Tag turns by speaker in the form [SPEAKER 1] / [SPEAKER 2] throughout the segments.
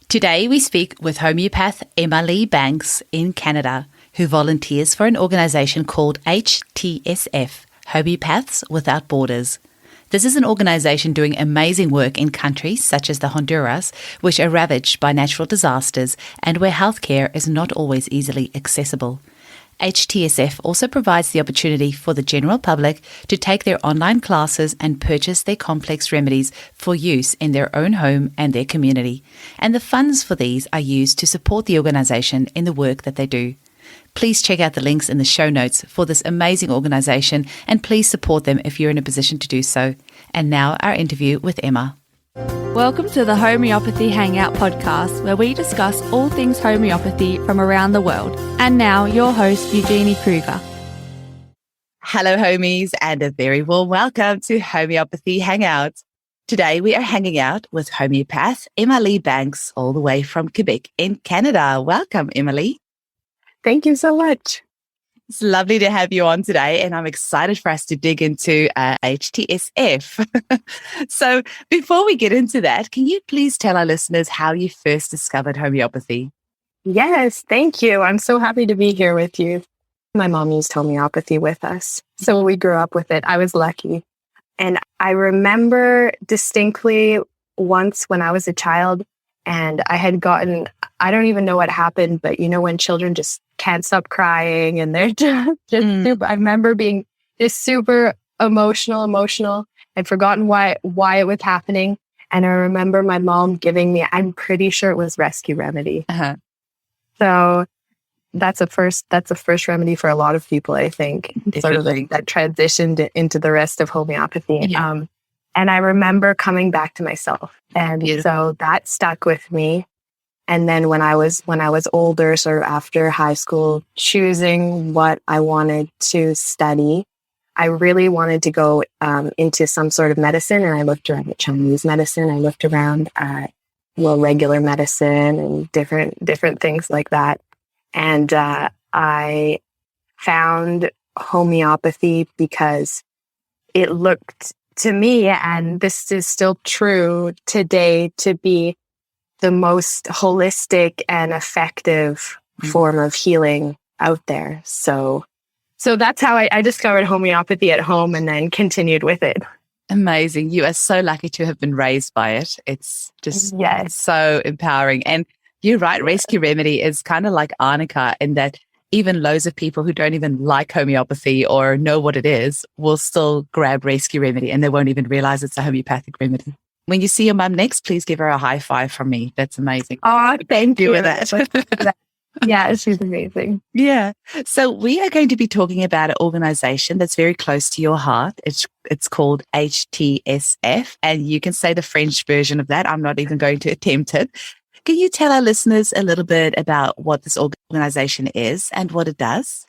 [SPEAKER 1] Today we speak with homeopath Emmalee Banks in Canada, who volunteers for an organisation called HTSF, Homeopaths Without Borders. This is an organisation doing amazing work in countries such as the Honduras, which are ravaged by natural disasters and where healthcare is not always easily accessible. HTSF also provides the opportunity for the general public to take their online classes and purchase their complex remedies for use in their own home and their community. And the funds for these are used to support the organisation in the work that they do. Please check out the links in the show notes for this amazing organisation and please support them if you're in a position to do so. And now our interview with Emma.
[SPEAKER 2] Welcome to the Homeopathy Hangout podcast, where we discuss all things homeopathy from around the world. And now, your host, Eugenie Kruger.
[SPEAKER 1] Hello, homies, and a very warm welcome to Homeopathy Hangout. Today, we are hanging out with homeopath Emmalee Banks, all the way from Quebec in Canada. Welcome, Emmalee.
[SPEAKER 3] Thank you so much.
[SPEAKER 1] It's lovely to have you on today, and I'm excited for us to dig into HTSF. So before we get into that, can you please tell our listeners how you first discovered homeopathy?
[SPEAKER 3] Yes, thank you. I'm so happy to be here with you. My mom used homeopathy with us, so we grew up with it. I was lucky. And I remember distinctly once when I was a child and I had gotten, I don't even know what happened, but you know, when children just can't stop crying and they're just super, I remember being just super emotional. I'd forgotten why it was happening. And I remember my mom giving me, I'm pretty sure it was rescue remedy.
[SPEAKER 1] Uh-huh.
[SPEAKER 3] So that's a first remedy for a lot of people, I think.
[SPEAKER 1] Definitely.
[SPEAKER 3] Sort of that transitioned into the rest of homeopathy.
[SPEAKER 1] Yeah.
[SPEAKER 3] And I remember coming back to myself. And so that stuck with me. And then when I was older, sort of after high school, choosing what I wanted to study, I really wanted to go into some sort of medicine. And I looked around at Chinese medicine. I looked around at, regular medicine and different things like that. And I found homeopathy because it looked to me, and this is still true today, to be the most holistic and effective form of healing out there. So that's how I discovered homeopathy at home and then continued with it.
[SPEAKER 1] Amazing. You are so lucky to have been raised by it. It's just so empowering. And you're right, rescue remedy is kind of like arnica in that even loads of people who don't even like homeopathy or know what it is will still grab rescue remedy and they won't even realize it's a homeopathic remedy. When you see your mum next, please give her a high five from me. That's amazing.
[SPEAKER 3] Oh, thank you
[SPEAKER 1] for that.
[SPEAKER 3] Yeah, she's amazing.
[SPEAKER 1] Yeah. So we are going to be talking about an organization that's very close to your heart. It's called HTSF, and you can say the French version of that. I'm not even going to attempt it. Can you tell our listeners a little bit about what this organization is and what it does?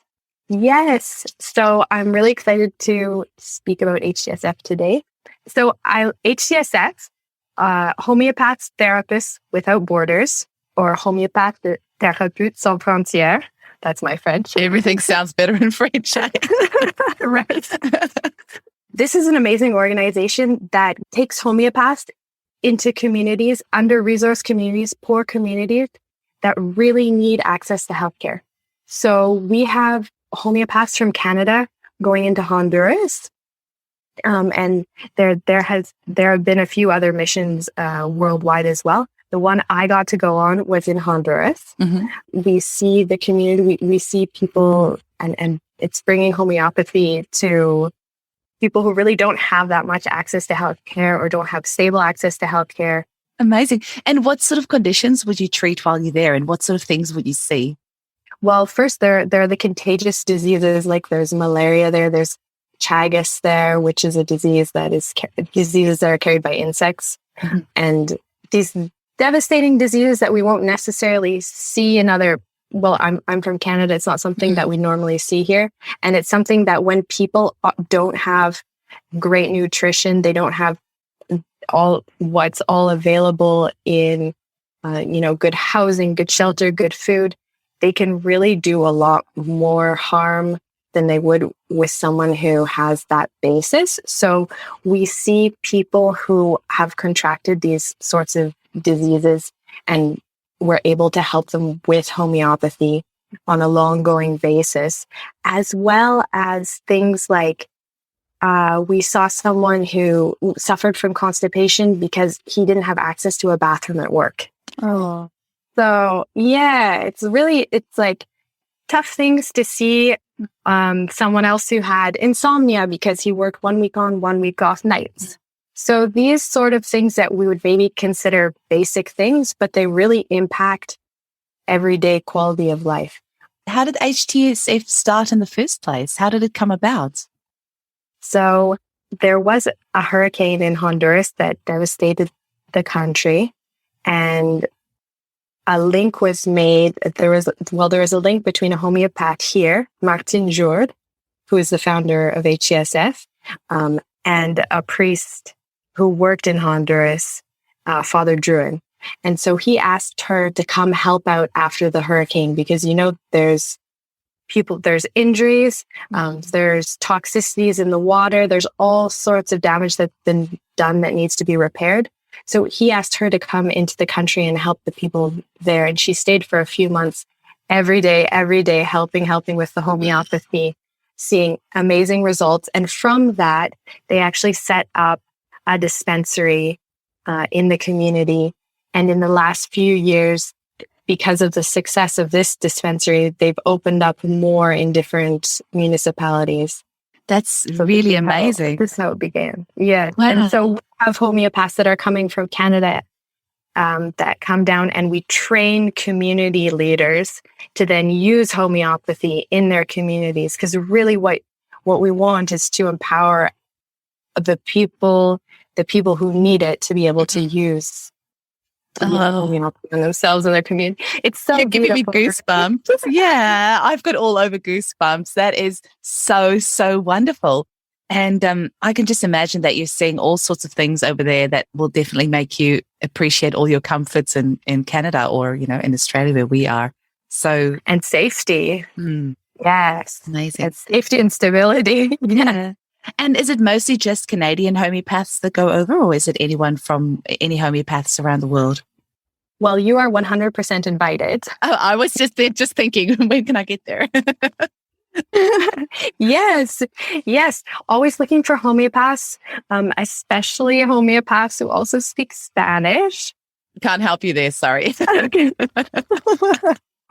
[SPEAKER 3] Yes. So I'm really excited to speak about HTSF today. So HTSF, Homeopaths Therapists Without Borders, or Homéopathes Thérapeutes sans Frontières. That's my French.
[SPEAKER 1] Everything sounds better in French.
[SPEAKER 3] Right. This is an amazing organization that takes homeopaths into communities, under-resourced communities, poor communities that really need access to healthcare. So we have homeopaths from Canada going into Honduras. And there have been a few other missions worldwide as well. The one I got to go on was in Honduras. Mm-hmm. We see the community, we see people, and it's bringing homeopathy to people who really don't have that much access to healthcare or don't have stable access to healthcare.
[SPEAKER 1] Amazing. And what sort of conditions would you treat while you're there, and what sort of things would you see?
[SPEAKER 3] Well, first, there are the contagious diseases, like there's malaria there's chagas there, which is a disease that is diseases that are carried by insects. Mm-hmm. And these devastating diseases that we won't necessarily see in other, I'm from Canada. It's not something that we normally see here. And it's something that when people don't have great nutrition, they don't have what's all available in, good housing, good shelter, good food, they can really do a lot more harm than they would with someone who has that basis. So we see people who have contracted these sorts of diseases and we're able to help them with homeopathy on a long-going basis, as well as things like we saw someone who suffered from constipation because he didn't have access to a bathroom at work.
[SPEAKER 2] Oh,
[SPEAKER 3] So yeah, it's like tough things to see. Someone else who had insomnia because he worked 1 week on, 1 week off nights. So these sort of things that we would maybe consider basic things, but they really impact everyday quality of life.
[SPEAKER 1] How did HTSF start in the first place? How did it come about?
[SPEAKER 3] So there was a hurricane in Honduras that devastated the country, and a link was made. There was a link between a homeopath here, Martin Jourde, who is the founder of HTSF, and a priest who worked in Honduras, Father Druin. And so he asked her to come help out after the hurricane because, there's injuries, there's toxicities in the water, there's all sorts of damage that's been done that needs to be repaired. So he asked her to come into the country and help the people there. And she stayed for a few months every day, helping with the homeopathy, seeing amazing results. And from that, they actually set up a dispensary in the community. And in the last few years, because of the success of this dispensary, they've opened up more in different municipalities.
[SPEAKER 1] That's really amazing.
[SPEAKER 3] This is how it began. Yeah.
[SPEAKER 1] Wow.
[SPEAKER 3] And so we have homeopaths that are coming from Canada that come down, and we train community leaders to then use homeopathy in their communities. Because really what we want is to empower the people who need it to be able to use homeopathy on themselves and their community. It's so
[SPEAKER 1] You're giving me goosebumps. Yeah, I've got all over goosebumps. That is so, so wonderful. And I can just imagine that you're seeing all sorts of things over there that will definitely make you appreciate all your comforts in Canada or, in Australia where we are. So,
[SPEAKER 3] and safety. Yes.
[SPEAKER 1] Amazing.
[SPEAKER 3] It's safety and stability.
[SPEAKER 1] Yeah. And is it mostly just Canadian homeopaths that go over, or is it anyone from any homeopaths around the world?
[SPEAKER 3] Well, you are 100% invited.
[SPEAKER 1] Oh, I was just thinking, when can I get there?
[SPEAKER 3] Yes. Always looking for homeopaths, especially homeopaths who also speak Spanish.
[SPEAKER 1] Can't help you there. Sorry.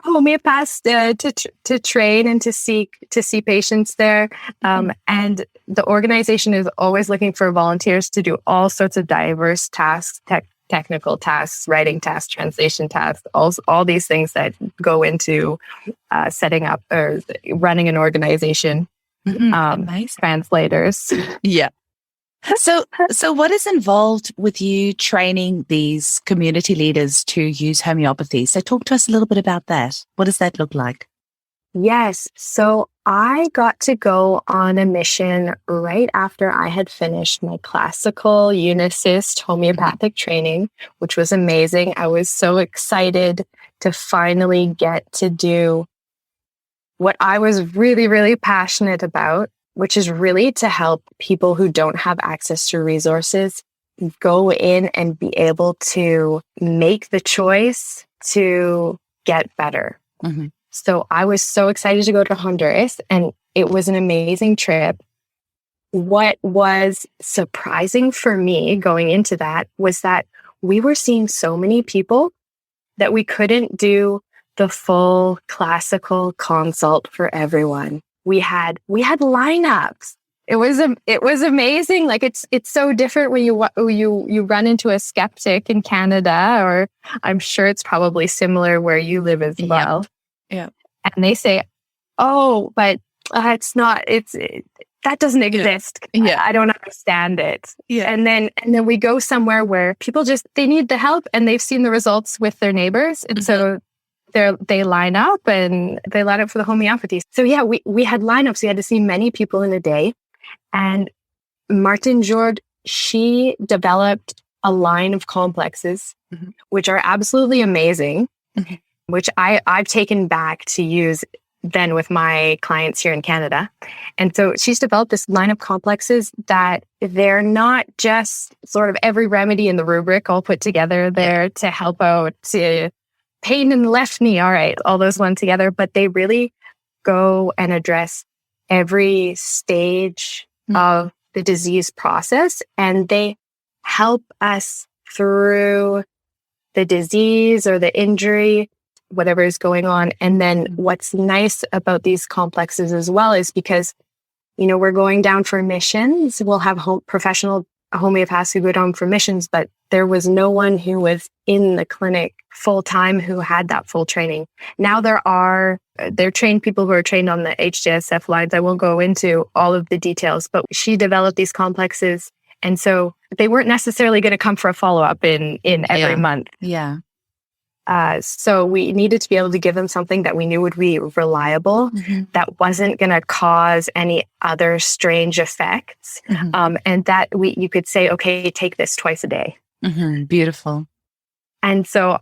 [SPEAKER 3] Homeopaths to train and to see patients there. And the organization is always looking for volunteers to do all sorts of diverse tasks, technical tasks, writing tasks, translation tasks, all these things that go into setting up or running an organization. Translators.
[SPEAKER 1] Yeah. So what is involved with you training these community leaders to use homeopathy? So talk to us a little bit about that. What does that look like?
[SPEAKER 3] Yes. So I got to go on a mission right after I had finished my classical unicist homeopathic training, which was amazing. I was so excited to finally get to do what I was really, really passionate about, which is really to help people who don't have access to resources go in and be able to make the choice to get better.
[SPEAKER 1] Mm-hmm.
[SPEAKER 3] So I was so excited to go to Honduras, and it was an amazing trip. What was surprising for me going into that was that we were seeing so many people that we couldn't do the full classical consult for everyone. We had lineups. It was amazing. Like it's so different when you run into a skeptic in Canada, or I'm sure it's probably similar where you live as well.
[SPEAKER 1] Yeah.
[SPEAKER 3] And they say, "Oh, but it's not. That doesn't exist.
[SPEAKER 1] Yeah.
[SPEAKER 3] I don't understand it."
[SPEAKER 1] Yeah.
[SPEAKER 3] And then we go somewhere where people they need the help, and they've seen the results with their neighbors, and so they line up for the homeopathy. So yeah, we had lineups. We had to see many people in a day. And Martin Jourde, she developed a line of complexes, which are absolutely amazing, which I've taken back to use then with my clients here in Canada. And so she's developed this line of complexes that they're not just sort of every remedy in the rubric all put together there to help out pain in the left knee. All right, all those one together. But they really go and address every stage of the disease process, and they help us through the disease or the injury, whatever is going on. And then what's nice about these complexes as well is because, we're going down for missions. We'll have professional homeopaths who go down for missions, but there was no one who was in the clinic full time who had that full training. Now they're trained people who are trained on the HTSF lines. I won't go into all of the details, but she developed these complexes. And so they weren't necessarily going to come for a follow-up in every month.
[SPEAKER 1] Yeah.
[SPEAKER 3] So we needed to be able to give them something that we knew would be reliable, that wasn't going to cause any other strange effects, and that you could say, okay, take this twice a day.
[SPEAKER 1] Beautiful.
[SPEAKER 3] And so,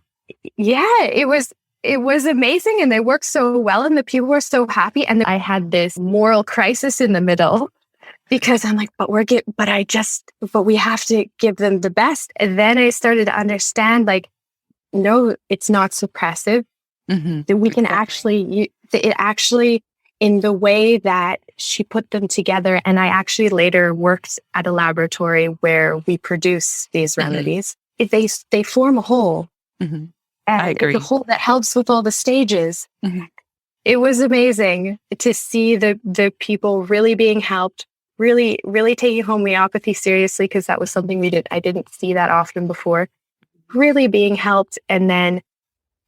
[SPEAKER 3] it was amazing, and they worked so well, and the people were so happy. And I had this moral crisis in the middle because I'm like, but we have to give them the best. And then I started to understand, like, no, it's not suppressive. That we can actually, in the way that she put them together. And I actually later worked at a laboratory where we produce these remedies. They form a whole. And
[SPEAKER 1] I agree.
[SPEAKER 3] The whole that helps with all the stages. It was amazing to see the people really being helped, really, really taking homeopathy seriously, because that was something I didn't see that often before. Really being helped, and then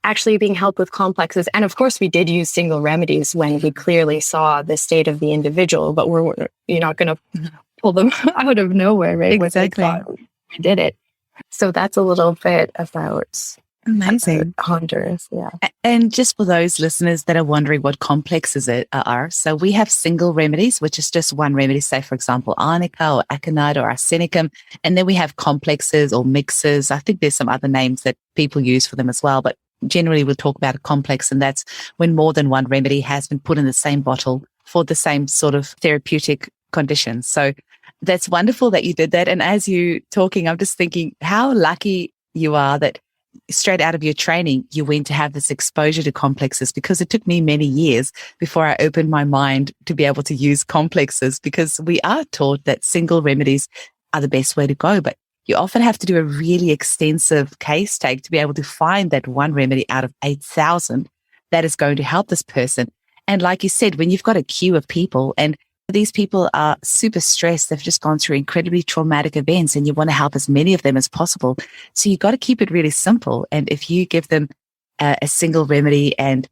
[SPEAKER 3] actually being helped with complexes. And of course, we did use single remedies when we clearly saw the state of the individual, but you're not going to pull them out of nowhere, right?
[SPEAKER 1] Exactly.
[SPEAKER 3] We did it. So that's a little bit about
[SPEAKER 1] amazing
[SPEAKER 3] Honduras. Yeah.
[SPEAKER 1] And just for those listeners that are wondering what complexes are, so we have single remedies, which is just one remedy, say, for example, arnica or aconite or arsenicum. And then we have complexes or mixes. I think there's some other names that people use for them as well. But generally, we'll talk about a complex, and that's when more than one remedy has been put in the same bottle for the same sort of therapeutic conditions. So that's wonderful that you did that. And as you talking, I'm just thinking how lucky you are that straight out of your training, you went to have this exposure to complexes, because it took me many years before I opened my mind to be able to use complexes, because we are taught that single remedies are the best way to go. But you often have to do a really extensive case take to be able to find that one remedy out of 8,000 that is going to help this person. And like you said, when you've got a queue of people and these people are super stressed, they've just gone through incredibly traumatic events, and you want to help as many of them as possible. So you've got to keep it really simple. And if you give them a single remedy, and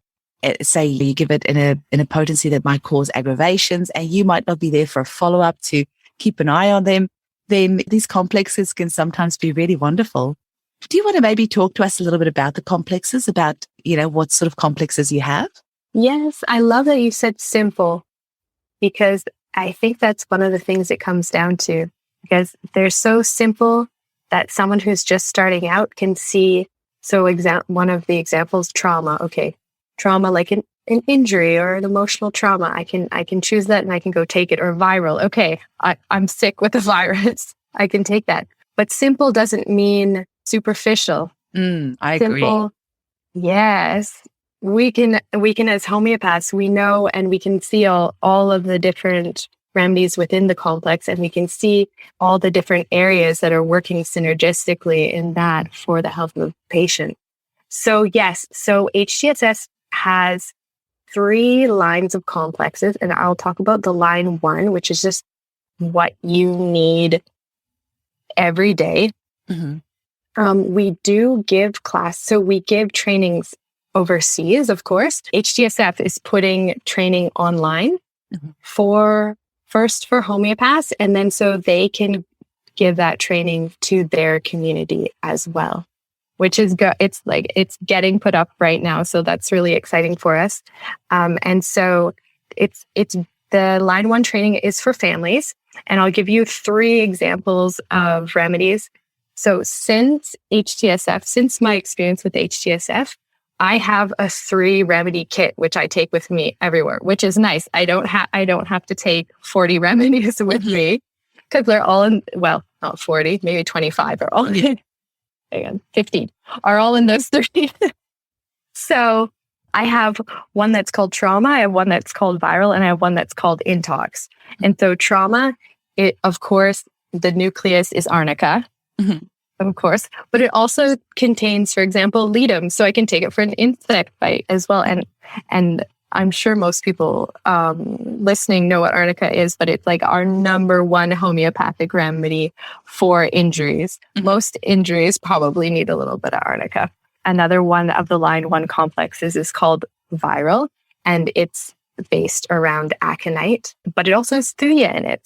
[SPEAKER 1] say you give it in a potency that might cause aggravations, and you might not be there for a follow-up to keep an eye on them, then these complexes can sometimes be really wonderful. Do you want to maybe talk to us a little bit about the complexes, about, what sort of complexes you have?
[SPEAKER 3] Yes, I love that you said simple, because I think that's one of the things it comes down to, because they're so simple that someone who's just starting out can see. So one of the examples, trauma. Okay, trauma like an injury or an emotional trauma. I can choose that and I can go take it. Or viral. Okay, I'm sick with a virus. I can take that. But simple doesn't mean superficial.
[SPEAKER 1] I
[SPEAKER 3] simple,
[SPEAKER 1] agree.
[SPEAKER 3] Yes. We can as homeopaths, we know, and we can see all of the different remedies within the complex, and we can see all the different areas that are working synergistically in that for the health of the patient. So yes, so HTSF has 3 lines of complexes, and I'll talk about the line 1, which is just what you need every day. We do give class, so we give trainings overseas, of course. HTSF is putting training online for homeopaths, and then so they can give that training to their community as well, which is it's getting put up right now. So that's really exciting for us. And so it's the line 1 training is for families, and I'll give you 3 examples of remedies. So since my experience with HTSF, I have a 3 remedy kit, which I take with me everywhere, which is nice. I don't have to take 40 remedies with me, because they're all in, well, not 40, maybe 25 are all in, 15 are all in those 3. So I have one that's called trauma, I have one that's called viral, and I have one that's called intox. And so trauma, of course, the nucleus is arnica, of course, but it also contains, for example, ledum. So I can take it for an insect bite as well. And I'm sure most people listening know what arnica is, but it's like our number one homeopathic remedy for injuries. Most injuries probably need a little bit of arnica. Another one of the Line One complexes is called viral, and it's based around aconite, but it also has thuya in it.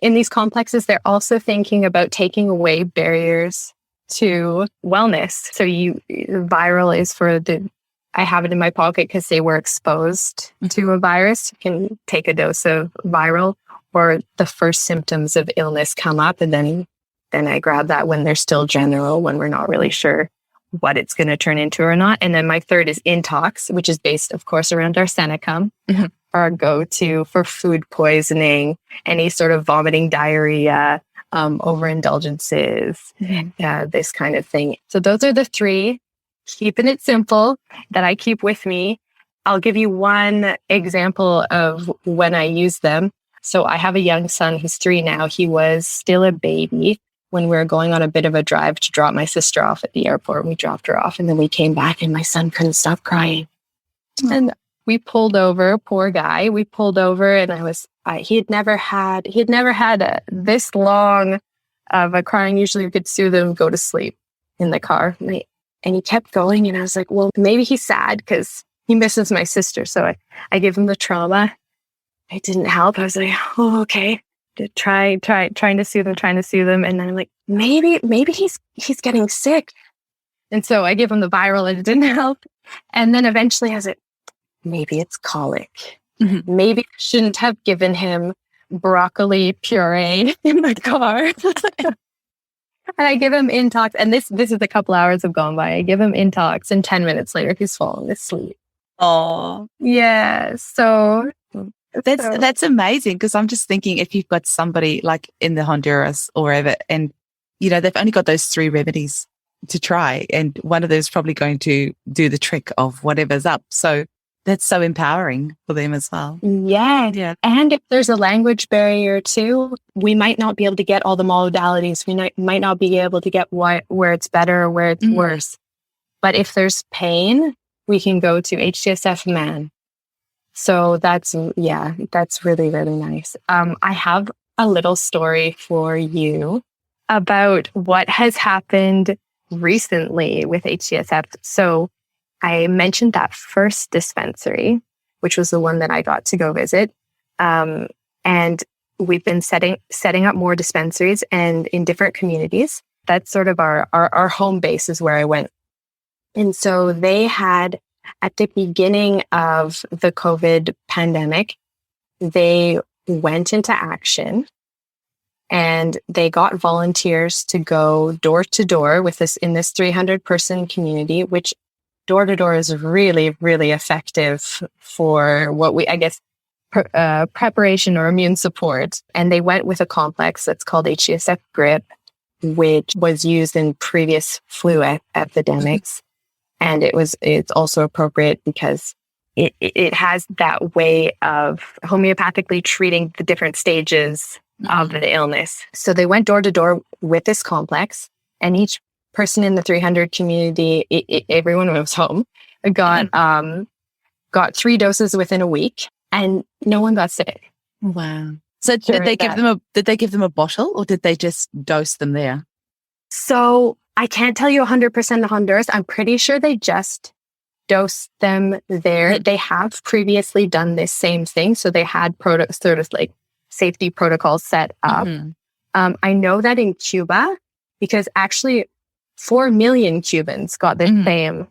[SPEAKER 3] In these complexes, they're also thinking about taking away barriers to wellness. So viral is I have it in my pocket because they were exposed to a virus. You can take a dose of viral, or the first symptoms of illness come up, and then I grab that when they're still general, when we're not really sure what it's going to turn into or not. And then my third is intox, which is based, of course, around arsenicum, our go-to for food poisoning, any sort of vomiting, diarrhea, overindulgences, this kind of thing. So those are the three, keeping it simple, that I keep with me. I'll give you one example of when I use them. So I have a young son who's 3 now. He was still a baby when we were going on a bit of a drive to drop my sister off at the airport. We dropped her off, and then we came back, and my son couldn't stop crying. And we pulled over, poor guy. We pulled over, and he had never had this long of a crying. Usually we could soothe him, go to sleep in the car. And he kept going, and I was like, well, maybe he's sad because he misses my sister. So I gave him the trauma. It didn't help. I was like, oh, okay. Trying to soothe him. And then I'm like, maybe he's getting sick. And so I give him the viral, and it didn't help. And then eventually I was like, maybe it's colic. Maybe I shouldn't have given him broccoli puree in the car. And I give him intox, and this is a couple hours have gone by. I give him intox, and 10 minutes later he's fallen asleep.
[SPEAKER 1] Oh,
[SPEAKER 3] yeah. So
[SPEAKER 1] that's amazing, because I'm just thinking, if you've got somebody like in the Honduras or wherever, and they've only got those 3 remedies to try, and one of those is probably going to do the trick of whatever's up. So that's so empowering for them as well.
[SPEAKER 3] Yeah. And if there's a language barrier too, we might not be able to get all the modalities. We might not be able to get where it's better or where it's worse. But if there's pain, we can go to HTSF Man. So that's really, really nice. I have a little story for you about what has happened recently with HTSF. So I mentioned that first dispensary, which was the one that I got to go visit. And we've been setting up more dispensaries and in different communities. That's sort of our home base is where I went. And so they had, at the beginning of the COVID pandemic, they went into action, and they got volunteers to go door to door with this in this 300-person community, which door to door is really, really effective for what preparation or immune support. And they went with a complex that's called HTSF Grip, which was used in previous flu epidemics. And it's also appropriate because it has that way of homeopathically treating the different stages of the illness. So they went door to door with this complex, and each person in the 300 community, everyone who was home, got 3 doses within a week, and no one got sick.
[SPEAKER 1] Wow. So did they give them a bottle, or did they just dose them there?
[SPEAKER 3] So I can't tell you 100% of Honduras. I'm pretty sure they just dosed them there. They have previously done this same thing. So they had sort of like safety protocols set up. I know that in Cuba, because actually 4 million Cubans got the same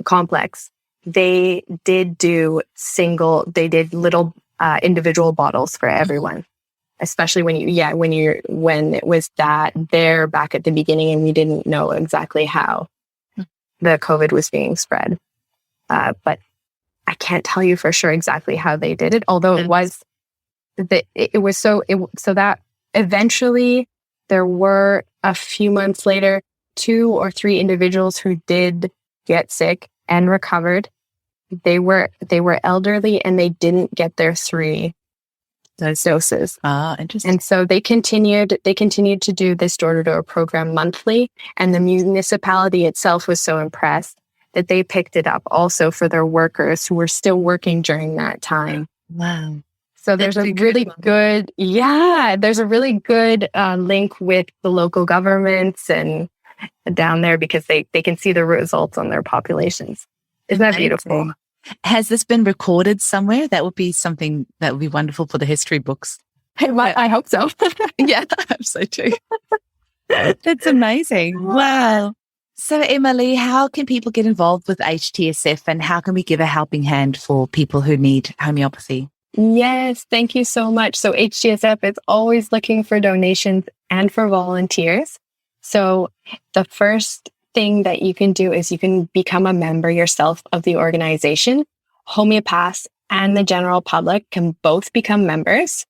[SPEAKER 3] complex. They did little individual bottles for everyone, especially when it was that there back at the beginning, and we didn't know exactly how the COVID was being spread. But I can't tell you for sure exactly how they did it, although so that eventually there were a few months later 2 or 3 individuals who did get sick and recovered. They were elderly and they didn't get their 3 doses.
[SPEAKER 1] Interesting.
[SPEAKER 3] And so they continued to do this door-to-door program monthly, and the municipality itself was so impressed that they picked it up also for their workers who were still working during that time.
[SPEAKER 1] Wow.
[SPEAKER 3] So there's a really good link with the local governments and down there, because they can see the results on their populations. Isn't that beautiful?
[SPEAKER 1] Has this been recorded somewhere? That would be something that would be wonderful for the history books.
[SPEAKER 3] I hope so.
[SPEAKER 1] Yeah, I hope so too. That's amazing. Wow. So, Emmalee, how can people get involved with HTSF, and how can we give a helping hand for people who need homeopathy?
[SPEAKER 3] Yes, thank you so much. So HTSF is always looking for donations and for volunteers. So the first thing that you can do is you can become a member yourself of the organization. Homeopaths and the general public can both become members.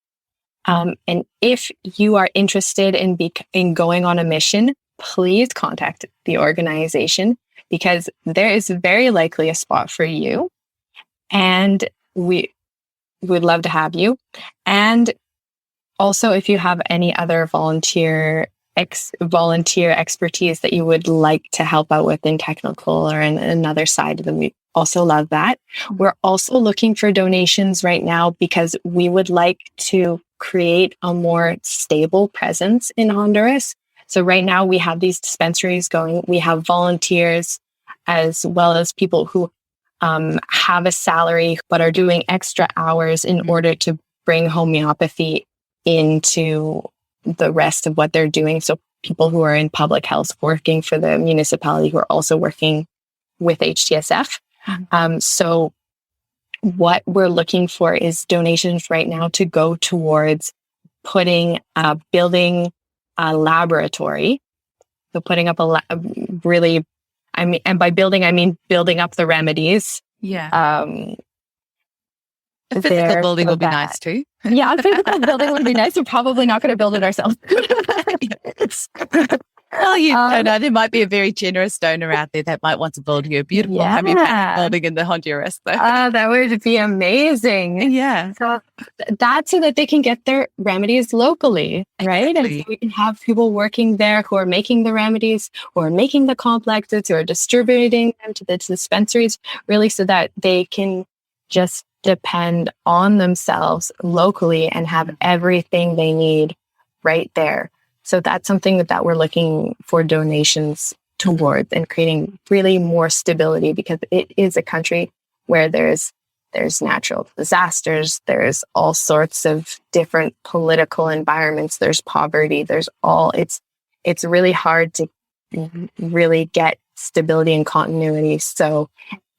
[SPEAKER 3] And if you are interested in going on a mission, please contact the organization, because there is very likely a spot for you. And we would love to have you. And also, if you have any other volunteer expertise that you would like to help out with in technical or in another side of them, we also love that. We're also looking for donations right now because we would like to create a more stable presence in Honduras. So right now we have these dispensaries going. We have volunteers as well as people who have a salary but are doing extra hours in order to bring homeopathy into the rest of what they're doing. So people who are in public health working for the municipality who are also working with HTSF. So what we're looking for is donations right now to go towards building a laboratory. So putting up and by building, I mean building up the remedies.
[SPEAKER 1] Yeah. A physical building would be nice too.
[SPEAKER 3] Yeah, a physical building would be nice. We're probably not going to build it ourselves.
[SPEAKER 1] Well, you don't know. There might be a very generous donor out there that might want to build you a beautiful homeopathic building in the Honduras.
[SPEAKER 3] That would be amazing.
[SPEAKER 1] Yeah.
[SPEAKER 3] So that's so that they can get their remedies locally, right?
[SPEAKER 1] Exactly.
[SPEAKER 3] And so we can have people working there who are making the remedies, who are making the complexes, who are distributing them to the dispensaries, really so that they can just depend on themselves locally and have everything they need right there. So that's something that we're looking for donations towards, and creating really more stability, because it is a country where there's natural disasters, there's all sorts of different political environments, there's poverty, it's really hard to really get stability and continuity. So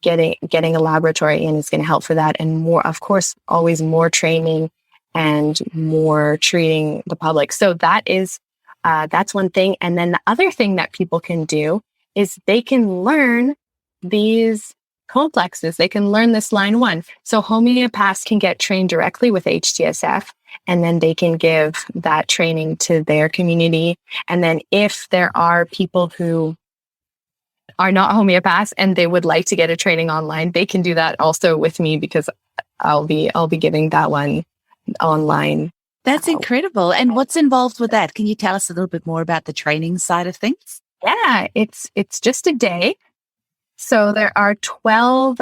[SPEAKER 3] getting a laboratory in is going to help for that, and more, of course, always more training and more treating the public. So that's one thing. And then the other thing that people can do is they can learn these complexes. They can learn this line one. So homeopaths can get trained directly with HTSF, and then they can give that training to their community. And then if there are people who are not homeopaths and they would like to get a training online, they can do that also with me, because I'll be giving that one online.
[SPEAKER 1] That's incredible. And what's involved with that? Can you tell us a little bit more about the training side of things?
[SPEAKER 3] Yeah, it's just a day. So there are 12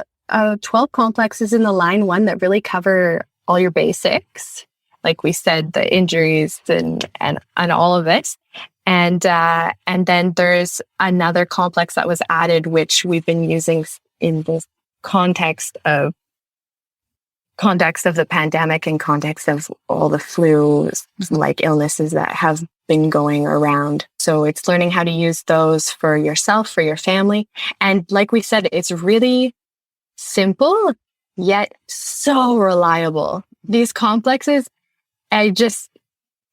[SPEAKER 3] complexes in the line one that really cover all your basics. Like we said, the injuries and all of it. And then there's another complex that was added, which we've been using in the context of the pandemic and context of all the flu like illnesses that have been going around. So it's learning how to use those for yourself, for your family. And like we said, it's really simple, yet so reliable. These complexes, I just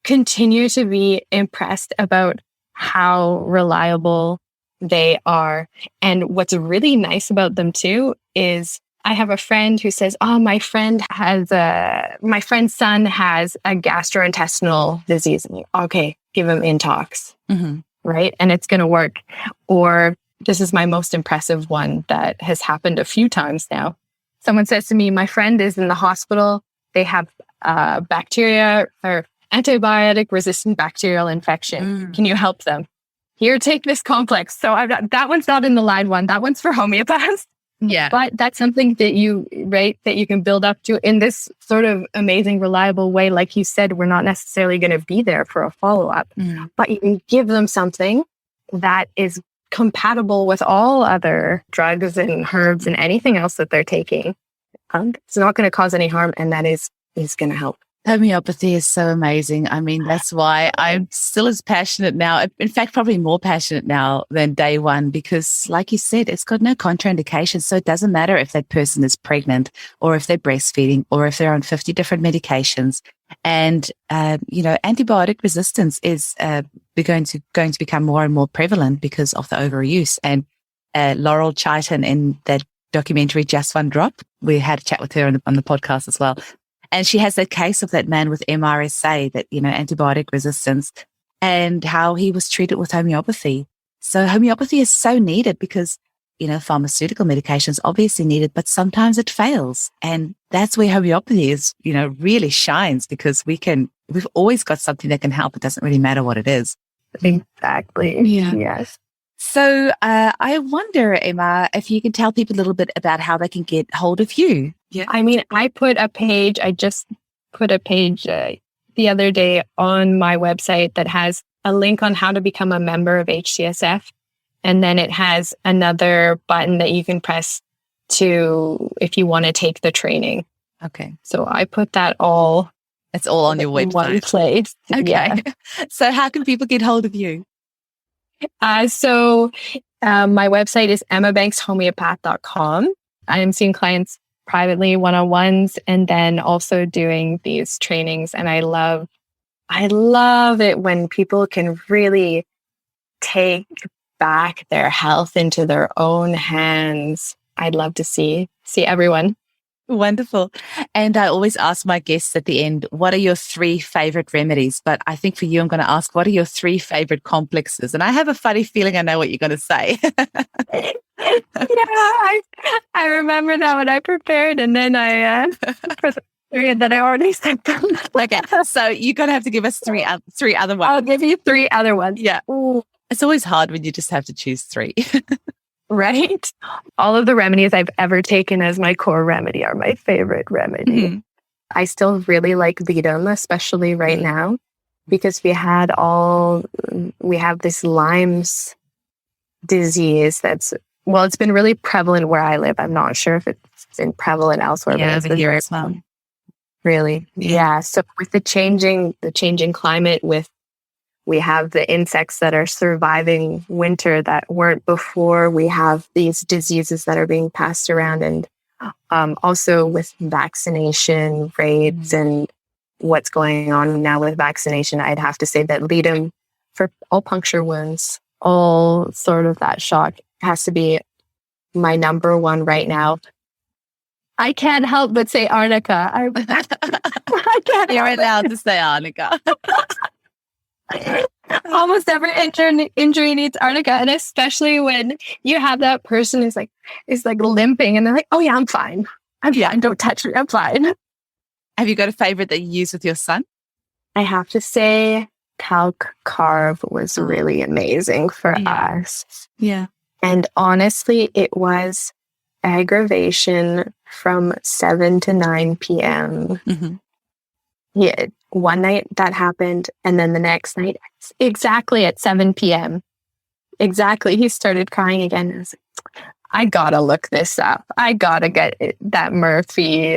[SPEAKER 3] continue to be impressed about how reliable they are. And what's really nice about them too is I have a friend who says, my friend's son has a gastrointestinal disease. And okay, give him Intox.
[SPEAKER 1] Mm-hmm.
[SPEAKER 3] right? And it's going to work. Or this is my most impressive one that has happened a few times now. Someone says to me, my friend is in the hospital. They have bacteria or antibiotic resistant bacterial infection. Can you help them? Here, take this complex. So that one's not in the line one. That one's for homeopaths.
[SPEAKER 1] Yeah.
[SPEAKER 3] But that's something that you can build up to in this sort of amazing, reliable way. Like you said, we're not necessarily going to be there for a follow-up, but you can give them something that is compatible with all other drugs and herbs and anything else that they're taking. It's not going to cause any harm, and that is going to help.
[SPEAKER 1] Homeopathy is so amazing. I mean, that's why I'm still as passionate now. In fact, probably more passionate now than day one, because like you said, it's got no contraindications. So it doesn't matter if that person is pregnant or if they're breastfeeding or if they're on 50 different medications. And, antibiotic resistance is going to become more and more prevalent because of the overuse. And Laurel Chaitin in that documentary, Just One Drop, we had a chat with her on the podcast as well. And she has that case of that man with MRSA, that, antibiotic resistance, and how he was treated with homeopathy. So homeopathy is so needed because, pharmaceutical medication is obviously needed, but sometimes it fails. And that's where homeopathy is, really shines, because we've always got something that can help. It doesn't really matter what it is.
[SPEAKER 3] Exactly.
[SPEAKER 1] Yeah.
[SPEAKER 3] Yes.
[SPEAKER 1] So I wonder, Emma, if you can tell people a little bit about how they can get hold of you.
[SPEAKER 3] Yeah. I mean, I just put a page the other day on my website that has a link on how to become a member of HTSF. And then it has another button that you can press if you want to take the training.
[SPEAKER 1] Okay.
[SPEAKER 3] So I put that all.
[SPEAKER 1] It's all on your website.
[SPEAKER 3] One place.
[SPEAKER 1] Okay.
[SPEAKER 3] Yeah.
[SPEAKER 1] So how can people get hold of you?
[SPEAKER 3] My website is emmabankshomeopath.com. I am seeing clients privately, one-on-ones, and then also doing these trainings. And I love it when people can really take back their health into their own hands. I'd love to see everyone.
[SPEAKER 1] Wonderful. And I always ask my guests at the end, what are your 3 favorite remedies? But I think for you, I'm going to ask, what are your 3 favorite complexes? And I have a funny feeling I know what you're going to say.
[SPEAKER 3] Yeah, I remember that when I prepared, and then I that I already said them.
[SPEAKER 1] Okay, so you're going to have to give us 3 other ones.
[SPEAKER 3] I'll give you 3 other ones.
[SPEAKER 1] Yeah. Ooh. It's always hard when you just have to choose 3.
[SPEAKER 3] Right? All of the remedies I've ever taken as my core remedy are my favorite remedy. Mm-hmm. I still really like Lidum, especially right now, because we have this Lyme's disease it's been really prevalent where I live. I'm not sure if it's been prevalent elsewhere.
[SPEAKER 1] Yeah,
[SPEAKER 3] but it's
[SPEAKER 1] here as well.
[SPEAKER 3] Really? Yeah. So with the changing climate, we have the insects that are surviving winter that weren't before. We have these diseases that are being passed around, and also with vaccination rates and what's going on now with vaccination, I'd have to say that Lidum for all puncture wounds, all sort of that shock, has to be my number one right now. I can't help but say arnica. I can't.
[SPEAKER 1] You're allowed to say arnica.
[SPEAKER 3] Almost every injury needs arnica, and especially when you have that person who's like limping, and they're like, "Oh yeah, I'm fine. Don't touch me. I'm fine."
[SPEAKER 1] Have you got a favorite that you use with your son?
[SPEAKER 3] I have to say, talc carve was really amazing for us.
[SPEAKER 1] Yeah,
[SPEAKER 3] and honestly, it was aggravation from 7 to 9 p.m. Mm-hmm. Yeah, one night that happened, and then the next night, exactly at 7 p.m. Exactly, he started crying again. I was like, I gotta look this up. I gotta get that Murphy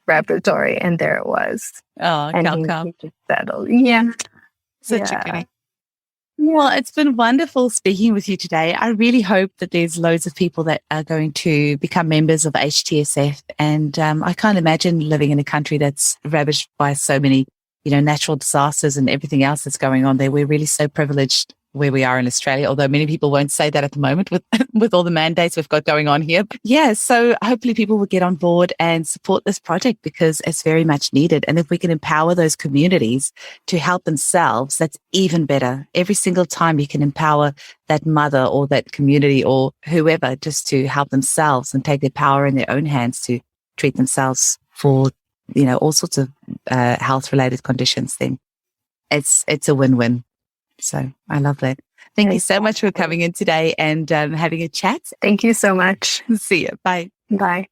[SPEAKER 3] repertory, and there it was.
[SPEAKER 1] Oh,
[SPEAKER 3] and he just settled. Yeah,
[SPEAKER 1] such a goodie. Well, it's been wonderful speaking with you today. I really hope that there's loads of people that are going to become members of HTSF. And I can't imagine living in a country that's ravaged by so many, natural disasters and everything else that's going on there. We're really so privileged where we are in Australia, although many people won't say that at the moment with, with all the mandates we've got going on here. Yeah, so hopefully people will get on board and support this project because it's very much needed. And if we can empower those communities to help themselves, that's even better. Every single time you can empower that mother or that community or whoever just to help themselves and take their power in their own hands to treat themselves for, all sorts of health-related conditions, then it's a win-win. So I love that. Thank you so much for coming in today and having a chat.
[SPEAKER 3] Thank you so much.
[SPEAKER 1] See you. Bye.
[SPEAKER 3] Bye.